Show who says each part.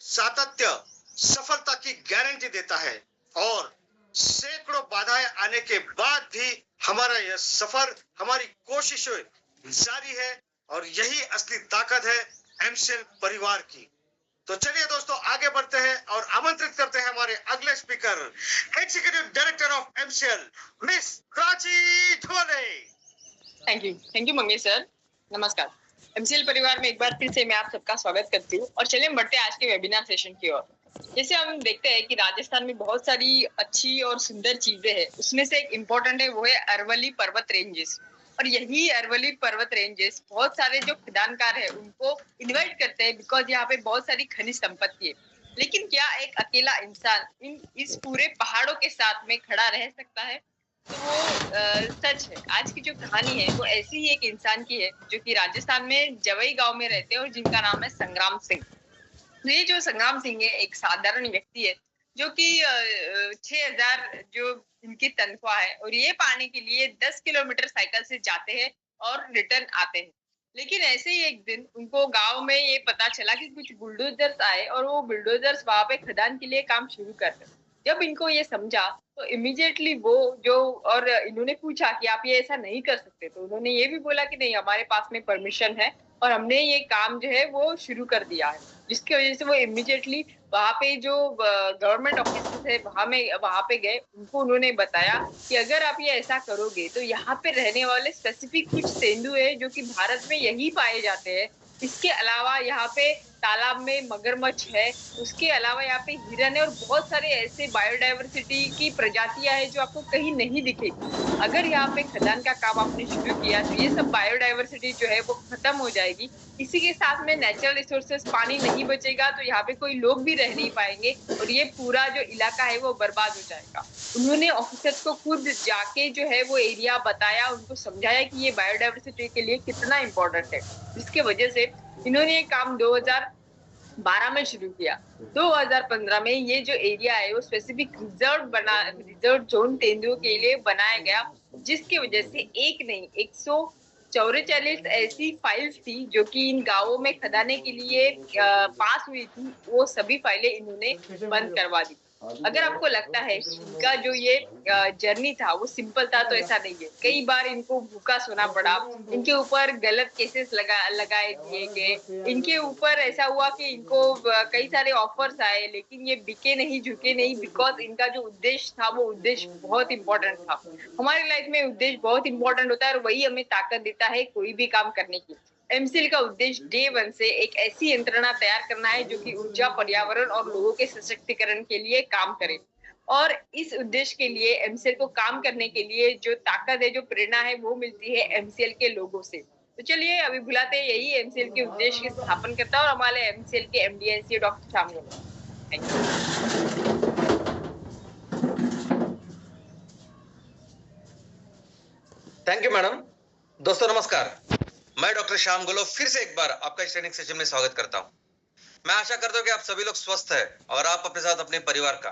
Speaker 1: सातत्य सफलता की गारंटी देता है और सैकड़ों बाधाएं आने के बाद भी हमारा यह सफर, हमारी कोशिशें जारी है और यही असली ताकत है एमसीएल परिवार की। तो चलिए दोस्तों आगे बढ़ते हैं और आमंत्रित करते हैं हमारे अगले speaker, executive director of MCL, miss Prachi Dhole.
Speaker 2: Thank you Mangesh sir. नमस्कार। एमसीएल परिवार में एक बार फिर से मैं आप सबका स्वागत करती हूँ और चलिए बढ़ते हैं आज के वेबिनार सेशन की ओर। जैसे हम देखते हैं कि राजस्थान में बहुत सारी अच्छी और सुंदर चीजें हैं, उसमें से एक इम्पोर्टेंट है वो है अरवली पर्वत रेंजेस। और यही अरवली पर्वत रेंजेस बहुत सारे जो खदानकार है उनको इन्वाइट करते हैं बिकॉज यहाँ पे बहुत सारी खनिज संपत्ति है। लेकिन क्या एक अकेला इंसान इस पूरे पहाड़ों के साथ में खड़ा रह सकता है? तो वो सच है। आज की जो कहानी है वो ऐसी ही एक इंसान की है जो कि राजस्थान में जवई गांव में रहते हैं और जिनका नाम है संग्राम सिंह। तो ये जो संग्राम सिंह है एक साधारण व्यक्ति है जो कि 6,000 जो इनकी तनख्वाह है और ये पाने के लिए 10 किलोमीटर साइकिल से जाते हैं और रिटर्न आते हैं। लेकिन ऐसे ही एक दिन उनको गांव में ये पता चला कि कुछ बुलडोजर्स आए और वो बुलडोजर्स वहां पे खदान के लिए काम शुरू कर रहे। जब इनको ये समझा तो इमीडिएटली वो जो और इन्होंने पूछा कि आप ये ऐसा नहीं कर सकते, तो उन्होंने ये भी बोला कि नहीं, हमारे पास में परमिशन है और हमने ये काम जो है वो शुरू कर दिया है। जिसकी वजह से वो इमीडिएटली वहां पे जो गवर्नमेंट ऑफिसर्स है वहां पे गए। उनको उन्होंने बताया कि अगर आप ये ऐसा करोगे तो यहाँ पे रहने वाले स्पेसिफिक कुछ तेंदुए है जो कि भारत में यही पाए जाते हैं। इसके अलावा यहाँ पे तालाब में मगरमच्छ है, उसके अलावा यहाँ पे हिरन है और बहुत सारे ऐसे बायोडायवर्सिटी की प्रजातियां हैं जो आपको कहीं नहीं दिखेगी। अगर यहाँ पे खदान का काम आपने शुरू किया तो ये सब बायोडायवर्सिटी जो है वो खत्म हो जाएगी। इसी के साथ में नेचुरल रिसोर्सेस, पानी नहीं बचेगा तो यहाँ पे कोई लोग भी रह नहीं पाएंगे और ये पूरा जो इलाका है वो बर्बाद हो जाएगा। उन्होंने ऑफिसर्स को खुद जाके जो है वो एरिया बताया, उनको समझाया कि ये बायोडायवर्सिटी के लिए कितना इम्पोर्टेंट है। जिसके वजह से इन्होंने ये काम 2012 में शुरू किया। 2015 में ये जो एरिया है वो स्पेसिफिक रिजर्व जोन तेंदुओं के लिए बनाया गया, जिसकी वजह से एक नहीं 144 ऐसी फाइल्स थी जो कि इन गांवों में खदाने के लिए पास हुई थी, वो सभी फाइलें इन्होंने बंद करवा दी। अगर आपको लगता है इनका जो ये जर्नी था वो सिंपल था, तो ऐसा नहीं है। कई बार इनको भूखा सोना पड़ा, इनके ऊपर गलत केसेस लगाए दिए गए, इनके ऊपर ऐसा हुआ कि इनको कई सारे ऑफर्स आए लेकिन ये बिके नहीं, झुके नहीं, बिकॉज इनका जो उद्देश्य था वो उद्देश्य बहुत इंपॉर्टेंट था। हमारी लाइफ में उद्देश्य बहुत इंपॉर्टेंट होता है और वही हमें ताकत देता है कोई भी काम करने की। एमसीएल का उद्देश्य डे 1 से एक ऐसी यंत्रणा तैयार करना है जो कि ऊर्जा, पर्यावरण और लोगों के सशक्तिकरण के लिए काम करे। और इस उद्देश्य के लिए एमसीएल को काम करने के लिए जो ताकत है, जो प्रेरणा है, वो मिलती है एमसीएल के लोगों से। तो चलिए अभी बुलाते हैं यही एमसीएल के उद्देश्य की स्थापन करता है और हमारे एमसीएल के MD and CEO doctor Shyam Goyal. Thank you.
Speaker 1: Thank you madam. दोस्तों नमस्कार, मैं डॉक्टर श्याम गोलो फिर से एक बार आपका इस ट्रेनिंग सेशन में स्वागत करता हूं। मैं आशा करता हूं कि आप सभी लोग स्वस्थ हैं और आप अपने साथ अपने परिवार का